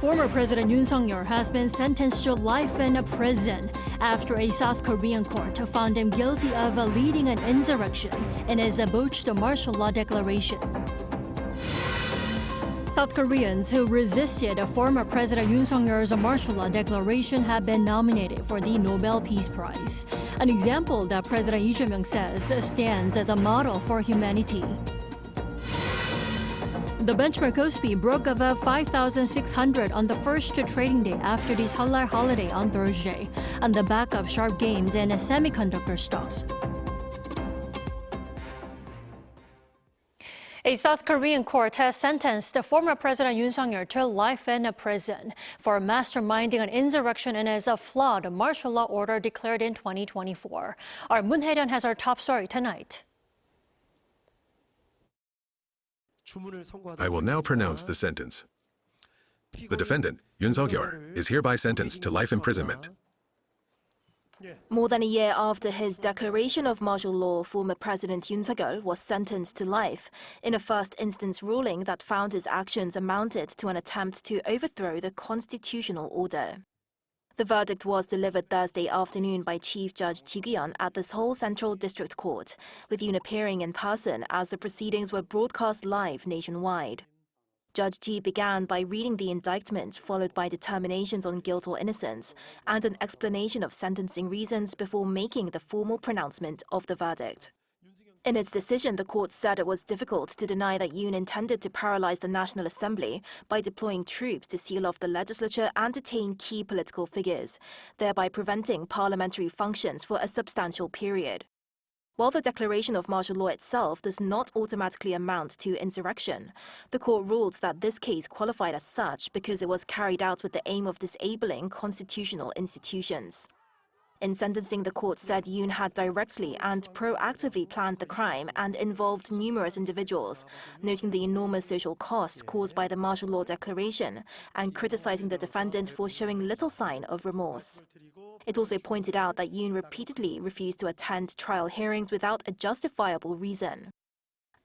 Former President Yoon Suk-yeol has been sentenced to life in prison after a South Korean court found him guilty of leading an insurrection in his botched martial law declaration. South Koreans who resisted former President Yoon Suk-yeol's martial law declaration have been nominated for the Nobel Peace Prize, an example that President Lee says stands as a model for humanity. The benchmark KOSPI broke above 5,600 on the first trading day after the Seollal holiday on Thursday, on the back of sharp gains in semiconductor stocks. A South Korean court has sentenced the former President Yoon Suk-yeol to life in prison for masterminding an insurrection in his flawed martial law order declared in 2024. Our Moon Hae-ryun has our top story tonight. I will now pronounce the sentence. The defendant, Yoon Suk-yeol, is hereby sentenced to life imprisonment. More than a year after his declaration of martial law, former President Yoon Suk-yeol was sentenced to life in a first-instance ruling that found his actions amounted to an attempt to overthrow the constitutional order. The verdict was delivered Thursday afternoon by Chief Judge Ji Gui-yeon at the Seoul Central District Court, with Yoon appearing in person as the proceedings were broadcast live nationwide. Judge Ji began by reading the indictment, followed by determinations on guilt or innocence, and an explanation of sentencing reasons before making the formal pronouncement of the verdict. In its decision, the court said it was difficult to deny that Yoon intended to paralyze the National Assembly by deploying troops to seal off the legislature and detain key political figures, thereby preventing parliamentary functions for a substantial period. While the declaration of martial law itself does not automatically amount to insurrection, the court ruled that this case qualified as such because it was carried out with the aim of disabling constitutional institutions. In sentencing, the court said Yoon had directly and proactively planned the crime and involved numerous individuals, noting the enormous social cost caused by the martial law declaration and criticizing the defendant for showing little sign of remorse. It also pointed out that Yoon repeatedly refused to attend trial hearings without a justifiable reason.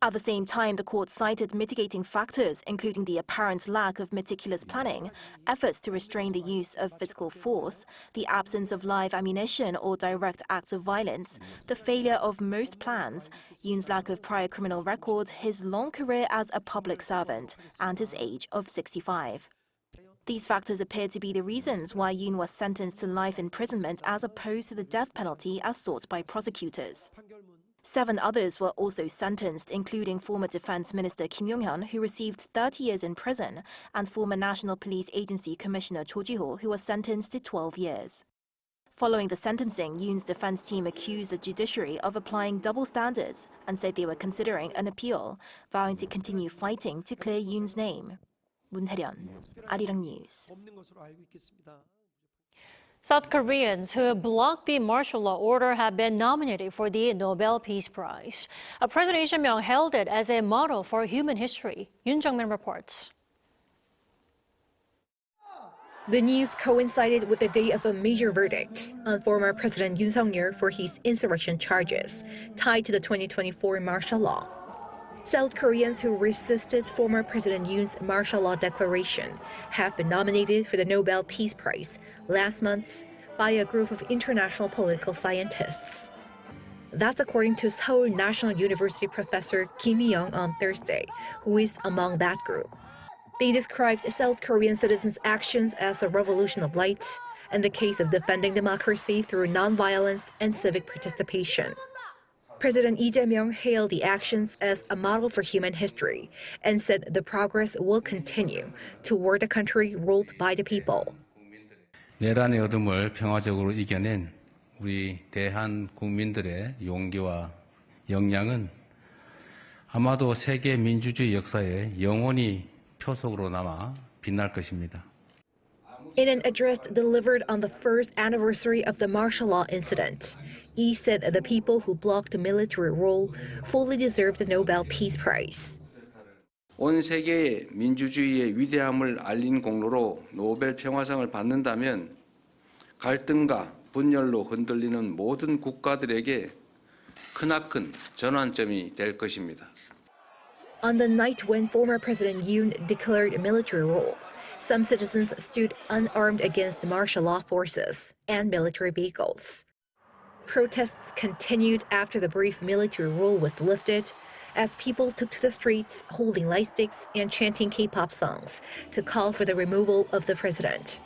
At the same time, the court cited mitigating factors, including the apparent lack of meticulous planning, efforts to restrain the use of physical force, the absence of live ammunition or direct acts of violence, the failure of most plans, Yoon's lack of prior criminal record, his long career as a public servant, and his age of 65. These factors appear to be the reasons why Yoon was sentenced to life imprisonment as opposed to the death penalty as sought by prosecutors. 7 others were also sentenced, including former Defense Minister Kim Yong-hyun, who received 30 years in prison, and former National Police Agency Commissioner Cho Ji-ho, who was sentenced to 12 years. Following the sentencing, Yoon's defense team accused the judiciary of applying double standards and said they were considering an appeal, vowing to continue fighting to clear Yoon's name. Moon Hae-ryun, Arirang News. South Koreans who blocked the martial law order have been nominated for the Nobel Peace Prize. President Lee hailed it as a model for human history. Yoon Jung-min reports. The news coincided with the day of a major verdict on former President Yoon Suk-yeol for his insurrection charges tied to the 2024 martial law. South Koreans who resisted former President Yoon's martial law declaration have been nominated for the Nobel Peace Prize last month by a group of international political scientists. That's according to Seoul National University professor Kim Hee-young on Thursday, who is among that group. They described South Korean citizens' actions as a revolution of light and the case of defending democracy through nonviolence and civic participation. President Lee Jae-myung hailed the actions as a model for human history and said the progress will continue toward a country ruled by the people. 내란의 어둠을 평화적으로 이겨낸 우리 대한 국민들의 용기와 역량은 아마도 세계 민주주의 역사에 영원히 표속으로 남아 빛날 것입니다. In an address delivered on the first anniversary of the martial law incident, Lee said the people who blocked military rule fully deserve the Nobel Peace Prize. 온 세계의 민주주의의 위대함을 알린 공로로 노벨 평화상을 받는다면 갈등과 분열로 흔들리는 모든 국가들에게 크나큰 전환점이 될 것입니다. On the night when former President Yoon declared military rule, Some citizens stood unarmed against martial law forces and military vehicles. Protests continued after the brief military rule was lifted, as people took to the streets holding light sticks and chanting K-pop songs to call for the removal of the president.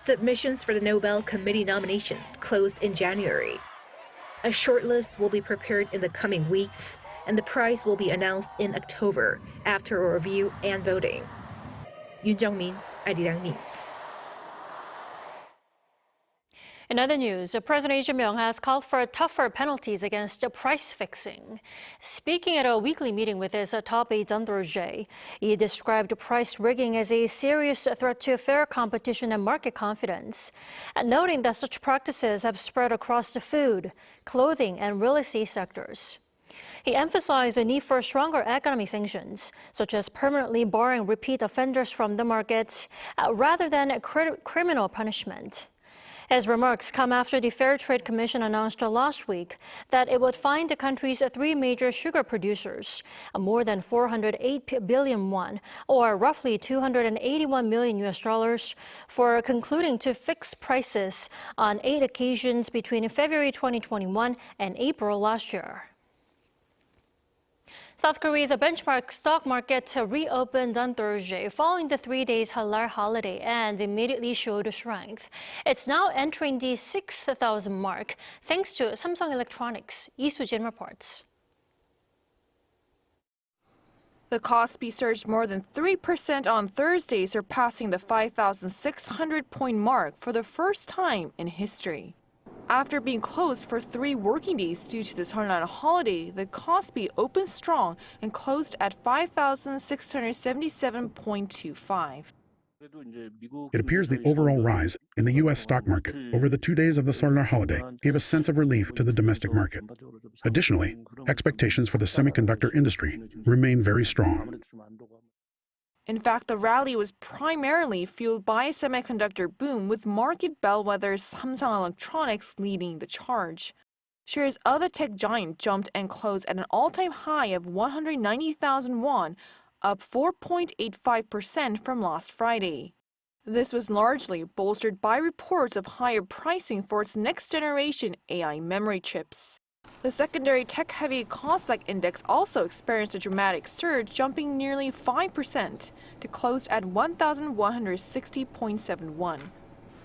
Submissions for the Nobel Committee nominations closed in January. A shortlist will be prepared in the coming weeks, and the prize will be announced in October after a review and voting. Yoon, Arirang News. In other news, President Lee Jae-myung has called for tougher penalties against price fixing. Speaking at a weekly meeting with his top aides on Thursday, he described price rigging as a serious threat to fair competition and market confidence, noting that such practices have spread across the food, clothing, and real estate sectors. He emphasized the need for stronger economic sanctions, such as permanently barring repeat offenders from the market, rather than criminal punishment. His remarks come after the Fair Trade Commission announced last week that it would fine the country's three major sugar producers more than 408 billion won, or roughly $281 million, for concluding to fix prices on 8 occasions between February 2021 and April last year. South Korea's benchmark stock market reopened on Thursday following the 3-day Halal holiday and immediately showed strength. It's now entering the 6,000 mark thanks to Samsung Electronics. Lee Soo-jin reports. The KOSPI surged more than 3% on Thursday, surpassing the 5,600-point mark for the first time in history. After being closed for 3 working days due to the Seollal holiday, the KOSPI opened strong and closed at 5,677.25. It appears the overall rise in the U.S. stock market over the 2 days of the Seollal holiday gave a sense of relief to the domestic market. Additionally, expectations for the semiconductor industry remain very strong. In fact, the rally was primarily fueled by a semiconductor boom, with market bellwether Samsung Electronics leading the charge. Shares of the tech giant jumped and closed at an all-time high of 190,000 won, up 4.85% from last Friday. This was largely bolstered by reports of higher pricing for its next-generation AI memory chips. The secondary tech-heavy KOSDAQ index also experienced a dramatic surge, jumping nearly 5% to close at 1,160.71.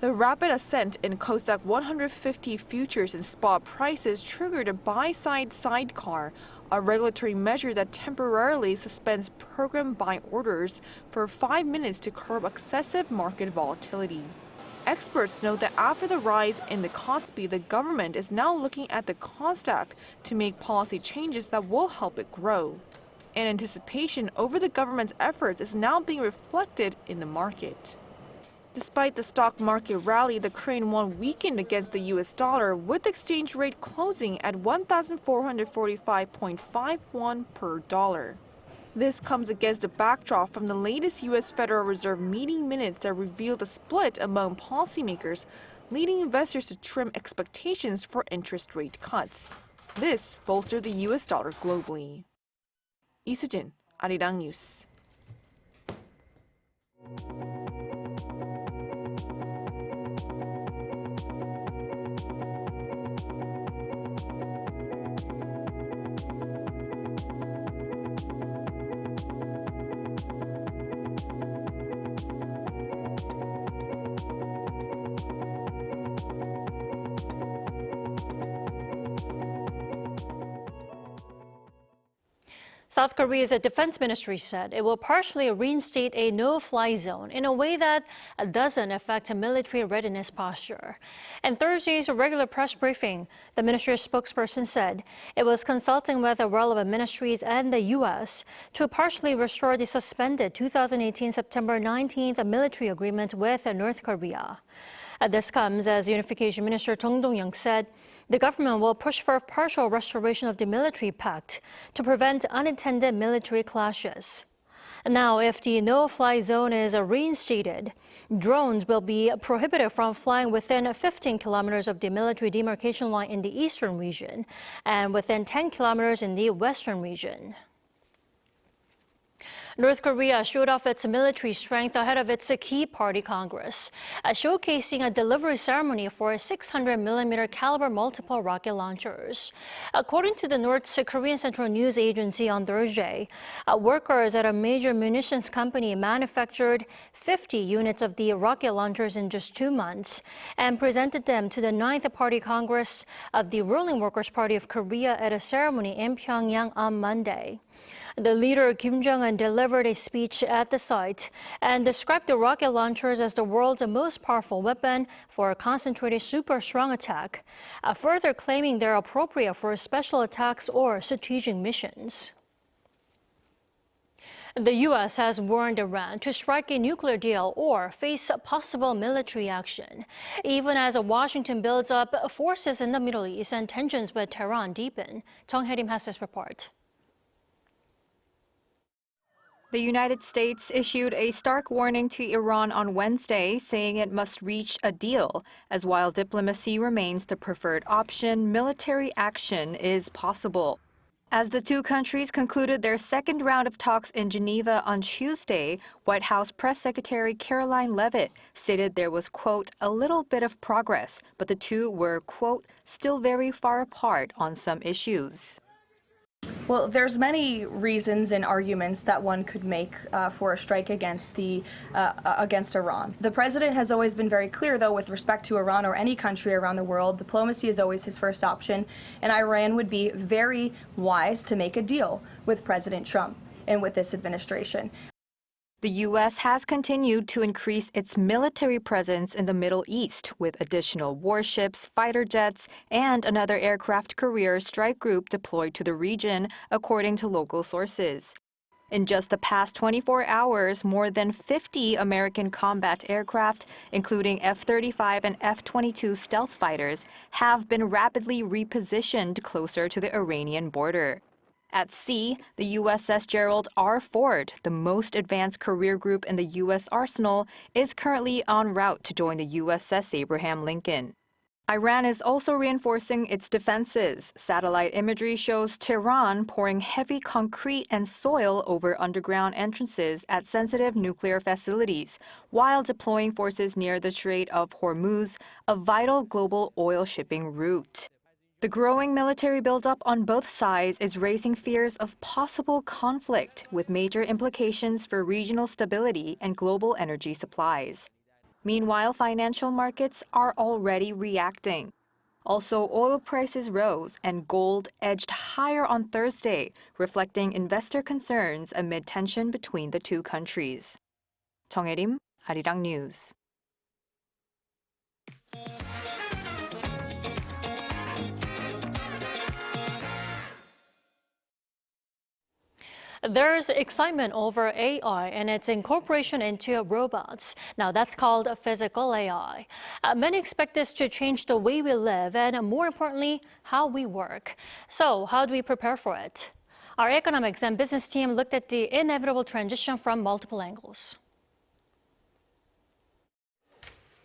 The rapid ascent in KOSDAQ 150 futures and spot prices triggered a buy-side sidecar, a regulatory measure that temporarily suspends program buy orders for 5 minutes to curb excessive market volatility. Experts note that after the rise in the KOSPI, the government is now looking at the KOSDAQ to make policy changes that will help it grow. And anticipation over the government's efforts is now being reflected in the market. Despite the stock market rally, the Korean won weakened against the U.S. dollar, with the exchange rate closing at 1,445.51 per dollar. This comes against a backdrop from the latest U.S. Federal Reserve meeting minutes that revealed a split among policymakers, leading investors to trim expectations for interest rate cuts. This bolstered the U.S. dollar globally. Lee Soo-jin, Arirang News. South Korea's defense ministry said it will partially reinstate a no-fly zone in a way that doesn't affect military readiness posture. In Thursday's regular press briefing, the ministry's spokesperson said it was consulting with the relevant ministries and the U.S. to partially restore the suspended 2018 September 19th military agreement with North Korea. This comes as Unification Minister Jung Dong-young said the government will push for partial restoration of the military pact to prevent unintended military clashes. Now, if the no-fly zone is reinstated, drones will be prohibited from flying within 15 kilometers of the military demarcation line in the eastern region and within 10 kilometers in the western region. North Korea showed off its military strength ahead of its key party Congress, showcasing a delivery ceremony for 600mm caliber multiple rocket launchers. According to the North Korean Central News Agency on Thursday, workers at a major munitions company manufactured 50 units of the rocket launchers in just 2 months and presented them to the 9th Party Congress of the ruling Workers' Party of Korea at a ceremony in Pyongyang on Monday. The leader, Kim Jong-un, delivered a speech at the site and described the rocket launchers as the world's most powerful weapon for a concentrated super strong attack, further claiming they're appropriate for special attacks or strategic missions. The U.S. has warned Iran to strike a nuclear deal or face possible military action, even as Washington builds up forces in the Middle East and tensions with Tehran deepen. Jung Hae-rim has this report. The United States issued a stark warning to Iran on Wednesday, saying it must reach a deal, as while diplomacy remains the preferred option, military action is possible. As the two countries concluded their second round of talks in Geneva on Tuesday, White House Press Secretary Caroline Leavitt stated there was, quote, a little bit of progress, but the two were, quote, still very far apart on some issues. Well, there's many reasons and arguments that one could make for a strike against Iran. The president has always been very clear, though, with respect to Iran or any country around the world, diplomacy is always his first option, and Iran would be very wise to make a deal with President Trump and with this administration. The U.S. has continued to increase its military presence in the Middle East with additional warships, fighter jets, and another aircraft carrier strike group deployed to the region, according to local sources. In just the past 24 hours, more than 50 American combat aircraft, including F-35 and F-22 stealth fighters, have been rapidly repositioned closer to the Iranian border. At sea, the USS Gerald R. Ford, the most advanced carrier group in the U.S. arsenal, is currently en route to join the USS Abraham Lincoln. Iran is also reinforcing its defenses. Satellite imagery shows Tehran pouring heavy concrete and soil over underground entrances at sensitive nuclear facilities, while deploying forces near the Strait of Hormuz, a vital global oil shipping route. The growing military buildup on both sides is raising fears of possible conflict, with major implications for regional stability and global energy supplies. Meanwhile, financial markets are already reacting. Also, oil prices rose and gold edged higher on Thursday, reflecting investor concerns amid tension between the two countries. Jung Hae-rim, Arirang News. There's excitement over AI and its incorporation into robots. Now that's called physical AI. Many expect this to change the way we live and, more importantly, how we work. So how do we prepare for it? Our economics and business team looked at the inevitable transition from multiple angles.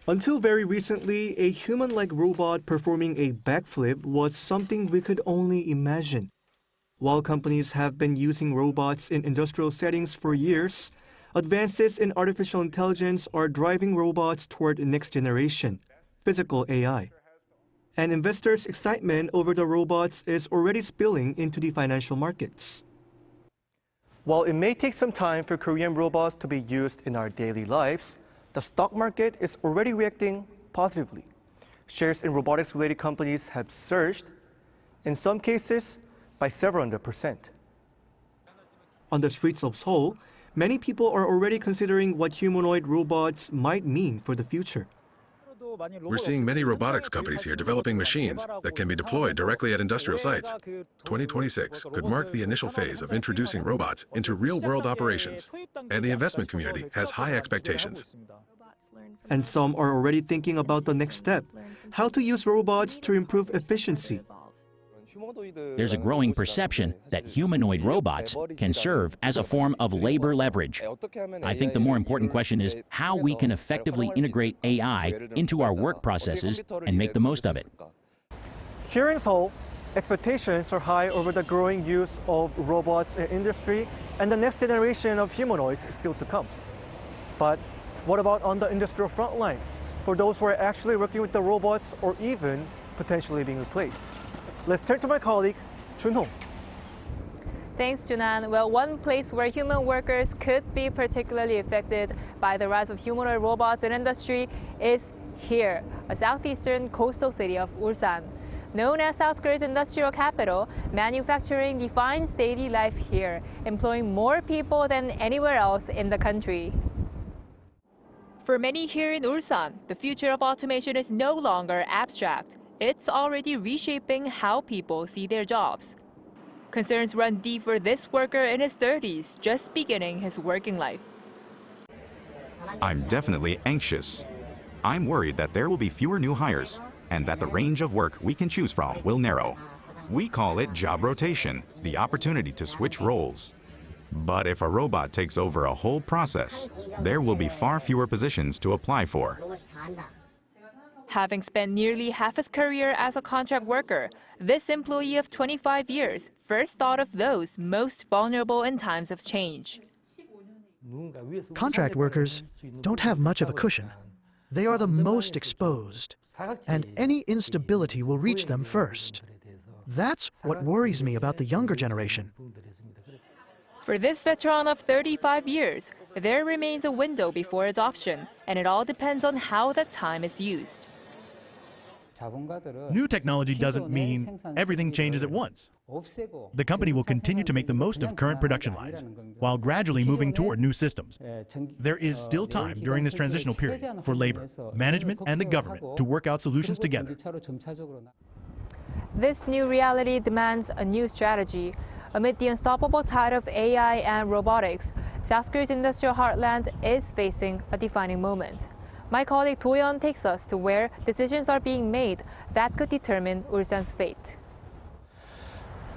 Until very recently, a human-like robot performing a backflip was something we could only imagine. While companies have been using robots in industrial settings for years, advances in artificial intelligence are driving robots toward the next generation, physical AI. And investors' excitement over the robots is already spilling into the financial markets. While it may take some time for Korean robots to be used in our daily lives, the stock market is already reacting positively. Shares in robotics-related companies have surged, in some cases, by several hundred%. On the streets of Seoul, many people are already considering what humanoid robots might mean for the future. We're seeing many robotics companies here developing machines that can be deployed directly at industrial sites. 2026 could mark the initial phase of introducing robots into real-world operations, and the investment community has high expectations. And some are already thinking about the next step, how to use robots to improve efficiency. There's a growing perception that humanoid robots can serve as a form of labor leverage. I think the more important question is how we can effectively integrate AI into our work processes and make the most of it. Here in Seoul, expectations are high over the growing use of robots in industry, and the next generation of humanoids is still to come. But what about on the industrial front lines, for those who are actually working with the robots or even potentially being replaced? Let's turn to my colleague, Junho. Thanks, Junan. Well, one place where human workers could be particularly affected by the rise of humanoid robots in industry is here, a southeastern coastal city of Ulsan. Known as South Korea's industrial capital, manufacturing defines daily life here, employing more people than anywhere else in the country. For many here in Ulsan, the future of automation is no longer abstract. It's already reshaping how people see their jobs. Concerns run deep for this worker in his 30s, just beginning his working life. I'm definitely anxious. I'm worried that there will be fewer new hires and that the range of work we can choose from will narrow. We call it job rotation, the opportunity to switch roles. But if a robot takes over a whole process, there will be far fewer positions to apply for. Having spent nearly half his career as a contract worker, this employee of 25 years first thought of those most vulnerable in times of change. Contract workers don't have much of a cushion. They are the most exposed, and any instability will reach them first. That's what worries me about the younger generation. For this veteran of 35 years, there remains a window before adoption, and it all depends on how that time is used. New technology doesn't mean everything changes at once. The company will continue to make the most of current production lines, while gradually moving toward new systems. There is still time during this transitional period for labor, management, and the government to work out solutions together. This new reality demands a new strategy. Amid the unstoppable tide of AI and robotics, South Korea's industrial heartland is facing a defining moment. My colleague Do-yeon takes us to where decisions are being made that could determine Ulsan's fate.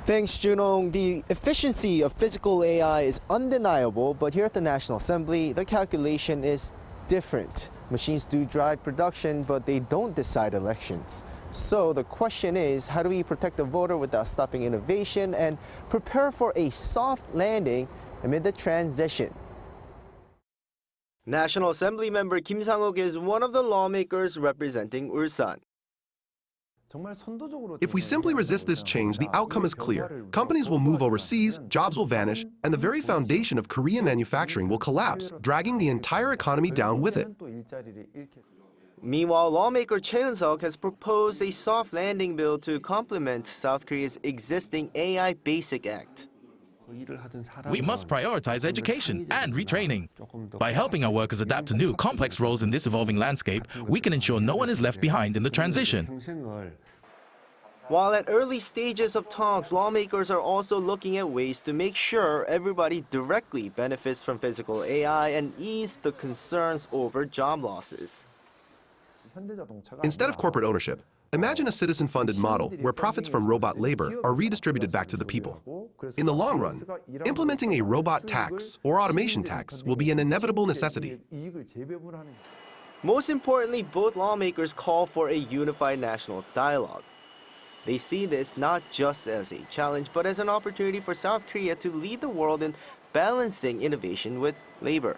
Thanks, Junong. The efficiency of physical AI is undeniable, but here at the National Assembly, the calculation is different. Machines do drive production, but they don't decide elections. So the question is, how do we protect the voter without stopping innovation and prepare for a soft landing amid the transition? National Assembly member Kim Sang-uk is one of the lawmakers representing Ulsan. If we simply resist this change, the outcome is clear. Companies will move overseas, jobs will vanish, and the very foundation of Korean manufacturing will collapse, dragging the entire economy down with it. Meanwhile, lawmaker Choi Eun-seok has proposed a soft landing bill to complement South Korea's existing AI Basic Act. We must prioritize education and retraining. By helping our workers adapt to new, complex roles in this evolving landscape, we can ensure no one is left behind in the transition. While at early stages of talks, lawmakers are also looking at ways to make sure everybody directly benefits from physical AI and ease the concerns over job losses. Instead of corporate ownership, imagine a citizen-funded model where profits from robot labor are redistributed back to the people. In the long run, implementing a robot tax or automation tax will be an inevitable necessity. Most importantly, both lawmakers call for a unified national dialogue. They see this not just as a challenge, but as an opportunity for South Korea to lead the world in balancing innovation with labor.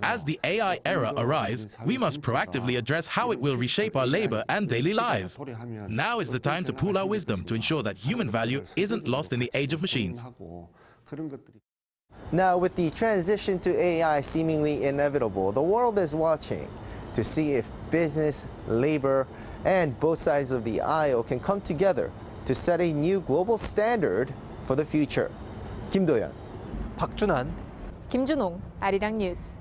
As the AI era arrives, we must proactively address how it will reshape our labor and daily lives. Now is the time to pool our wisdom to ensure that human value isn't lost in the age of machines. Now, with the transition to AI seemingly inevitable, the world is watching to see if business, labor, and both sides of the aisle can come together to set a new global standard for the future. Kim Do-yeon, Park Jun-han, Kim Jun-ong, Arirang News.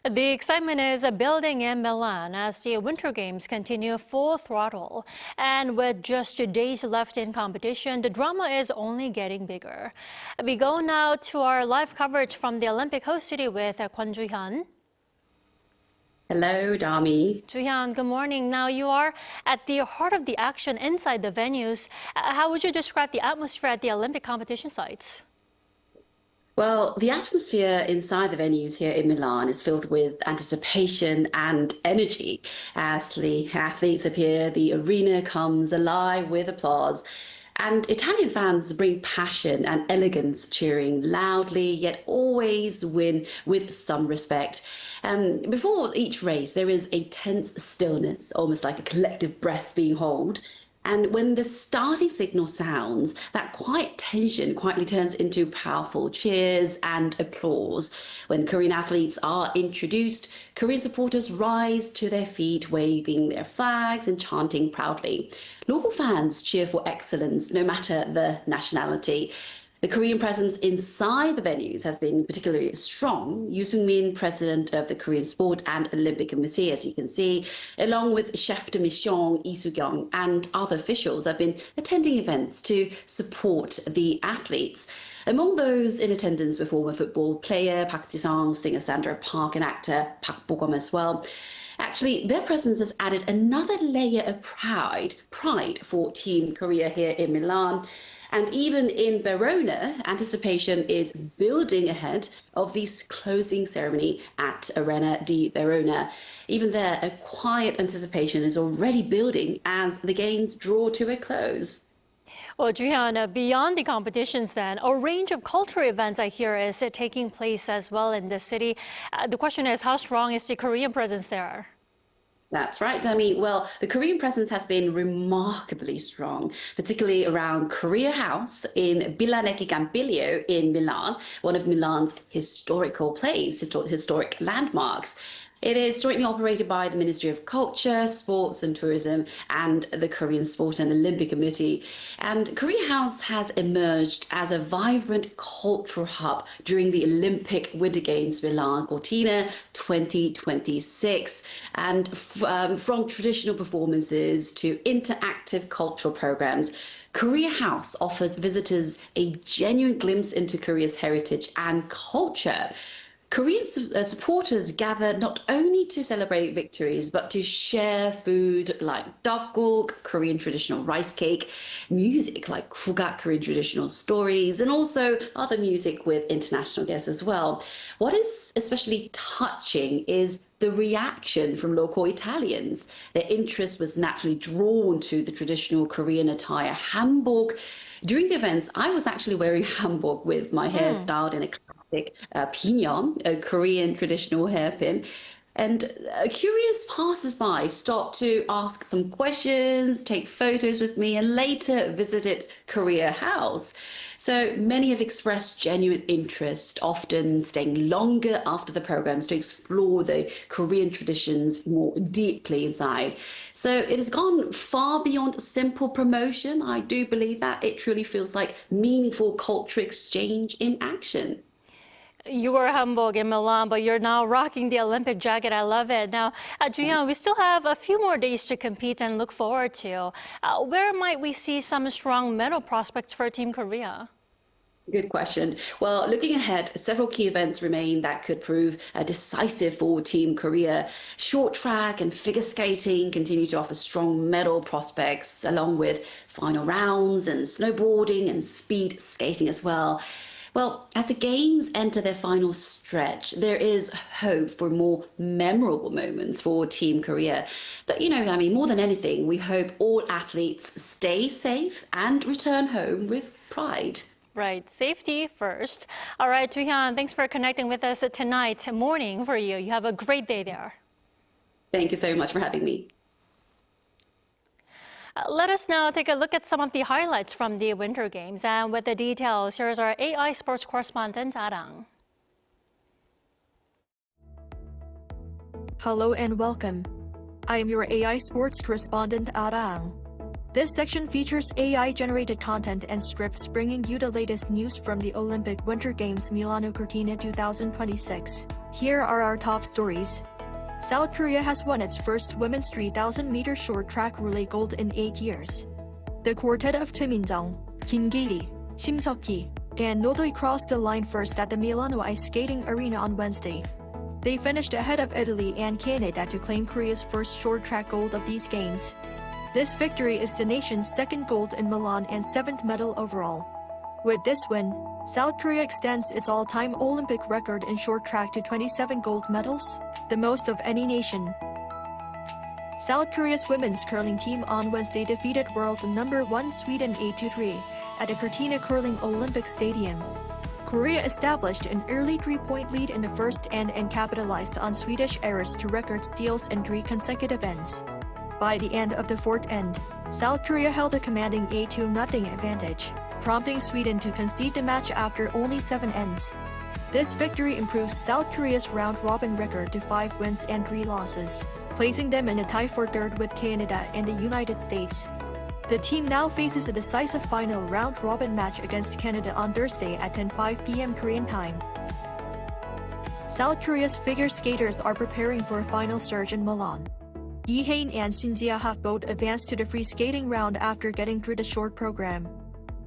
The excitement is building in Milan as the Winter Games continue full throttle. And with just 2 days left in competition, the drama is only getting bigger. We go now to our live coverage from the Olympic host city with Kwon Ju-hyun. Hello, Dami. Ju-hyun, good morning. Now you are at the heart of the action inside the venues. How would you describe the atmosphere at the Olympic competition sites? Well, the atmosphere inside the venues here in Milan is filled with anticipation and energy. As the athletes appear, the arena comes alive with applause. And Italian fans bring passion and elegance, cheering loudly, yet always win with some respect. Before each race, there is a tense stillness, almost like a collective breath being held. And when the starting signal sounds, that quiet tension quietly turns into powerful cheers and applause. When Korean athletes are introduced, Korean supporters rise to their feet, waving their flags and chanting proudly. Local fans cheer for excellence, no matter the nationality. The Korean presence inside the venues has been particularly strong. Yoo Seung-min, president of the Korean Sport and Olympic Committee, as you can see, along with chef de mission Lee Soo-kyung and other officials, have been attending events to support the athletes. Among those in attendance were former football player Park Ji-sung, singer Sandra Park, and actor Park Bo-gum as well. Actually, their presence has added another layer of pride for Team Korea here in Milan. And even in Verona, anticipation is building ahead of this closing ceremony at Arena di Verona. Even there, a quiet anticipation is already building as the games draw to a close. Well, Ju-hyun, beyond the competitions then, a range of cultural events I hear is taking place as well in the city. The question is, how strong is the Korean presence there? That's right, Dami. Well, the Korean presence has been remarkably strong, particularly around Korea House in Bilanecki Campiglio in Milan, one of Milan's historical historic landmarks. It is jointly operated by the Ministry of Culture, Sports and Tourism and the Korean Sport and Olympic Committee. And Korea House has emerged as a vibrant cultural hub during the Olympic Winter Games Milan Cortina 2026. And from traditional performances to interactive cultural programs, Korea House offers visitors a genuine glimpse into Korea's heritage and culture. Korean supporters gather not only to celebrate victories, but to share food like dakguk, Korean traditional rice cake, music like kugak, Korean traditional stories, and also other music with international guests as well. What is especially touching is the reaction from local Italians. Their interest was naturally drawn to the traditional Korean attire, hanbok. During the events, I was actually wearing hanbok with my hair styled in a pinyeon, a Korean traditional hairpin. And curious passers-by stopped to ask some questions, take photos with me, and later visited Korea House. So many have expressed genuine interest, often staying longer after the programs to explore the Korean traditions more deeply inside. So it has gone far beyond simple promotion. I do believe that it truly feels like meaningful cultural exchange in action. You were hanbok in Milan, but you're now rocking the Olympic jacket. I love it. Now, Ju-hyun, we still have a few more days to compete and look forward to. Where might we see some strong medal prospects for Team Korea? Good question. Well, looking ahead, several key events remain that could prove decisive for Team Korea. Short track and figure skating continue to offer strong medal prospects, along with final rounds and snowboarding and speed skating as well. Well, as the games enter their final stretch, there is hope for more memorable moments for Team Korea. But, more than anything, we hope all athletes stay safe and return home with pride. Right, safety first. All right, Ju-hyun, thanks for connecting with us tonight. Morning for you. You have a great day there. Thank you so much for having me. Let us now take a look at some of the highlights from the Winter Games. And with the details, here's our AI sports correspondent, Arirang. Hello and welcome. I am your AI sports correspondent, Arirang. This section features AI-generated content and scripts bringing you the latest news from the Olympic Winter Games Milano Cortina 2026. Here are our top stories. South Korea has won its first women's 3,000-meter short track relay gold in 8 years. The quartet of Choi Min-jung, Kim Gil-lee, Shim Seok-hee, and Nodoi crossed the line first at the Milan ice skating arena on Wednesday. They finished ahead of Italy and Canada to claim Korea's first short track gold of these games. This victory is the nation's second gold in Milan and 7th medal overall. With this win, South Korea extends its all-time Olympic record in short track to 27 gold medals, the most of any nation. South Korea's women's curling team on Wednesday defeated world number 1 Sweden 8-3 at the Cortina Curling Olympic Stadium. Korea established an early 3-point lead in the first end and capitalized on Swedish errors to record steals in 3 consecutive ends. By the end of the fourth end, South Korea held a commanding 8-0 advantage, prompting Sweden to concede the match after only 7 ends. This victory improves South Korea's round-robin record to 5 wins and 3 losses, placing them in a tie for third with Canada and the United States. The team now faces a decisive final round-robin match against Canada on Thursday at 10:05 p.m. Korean time. South Korea's figure skaters are preparing for a final surge in Milan. Lee Hae-in and Shin Jia have both advanced to the free skating round after getting through the short program.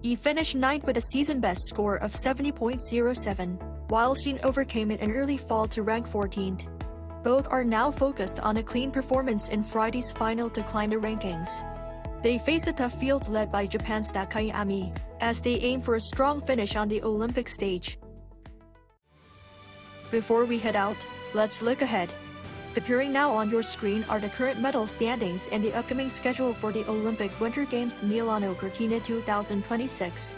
He finished 9th with a season-best score of 70.07, while Shin overcame it in early fall to rank 14th. Both are now focused on a clean performance in Friday's final to climb the rankings. They face a tough field led by Japan's Nakai Ami, as they aim for a strong finish on the Olympic stage. Before we head out, let's look ahead. Appearing now on your screen are the current medal standings and the upcoming schedule for the Olympic Winter Games Milano Cortina 2026.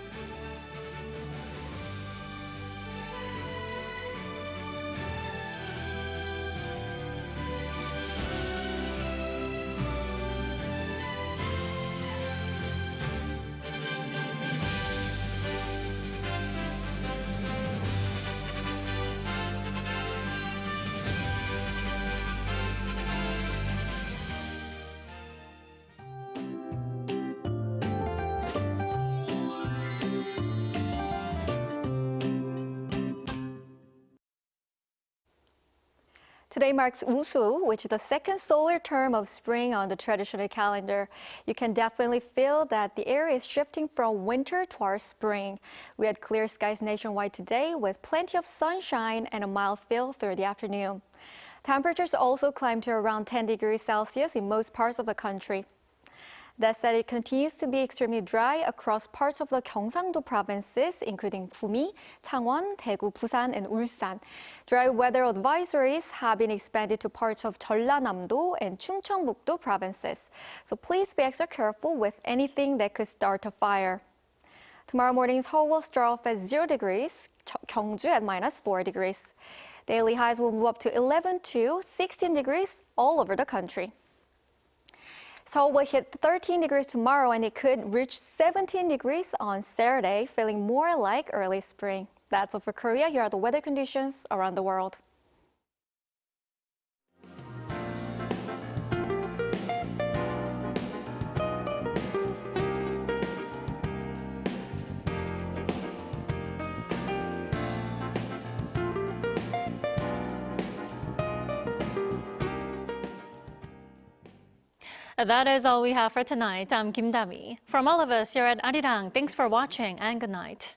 Today marks Usu, which is the second solar term of spring on the traditional calendar. You can definitely feel that the air is shifting from winter towards spring. We had clear skies nationwide today with plenty of sunshine and a mild feel through the afternoon. Temperatures also climbed to around 10 degrees Celsius in most parts of the country. That said, it continues to be extremely dry across parts of the Gyeongsangdo provinces, including Gumi, Changwon, Daegu, Busan, and Ulsan. Dry weather advisories have been expanded to parts of Jeollanam-do and Chungcheongbuk-do provinces. So please be extra careful with anything that could start a fire. Tomorrow morning's Seoul will start off at 0 degrees, Gyeongju at -4 degrees. Daily highs will move up to 11 to 16 degrees all over the country. Seoul will hit 13 degrees tomorrow and it could reach 17 degrees on Saturday, feeling more like early spring. That's all for Korea. Here are the weather conditions around the world. That is all we have for tonight. I'm Kim Da-mi. From all of us here at Arirang, thanks for watching and good night.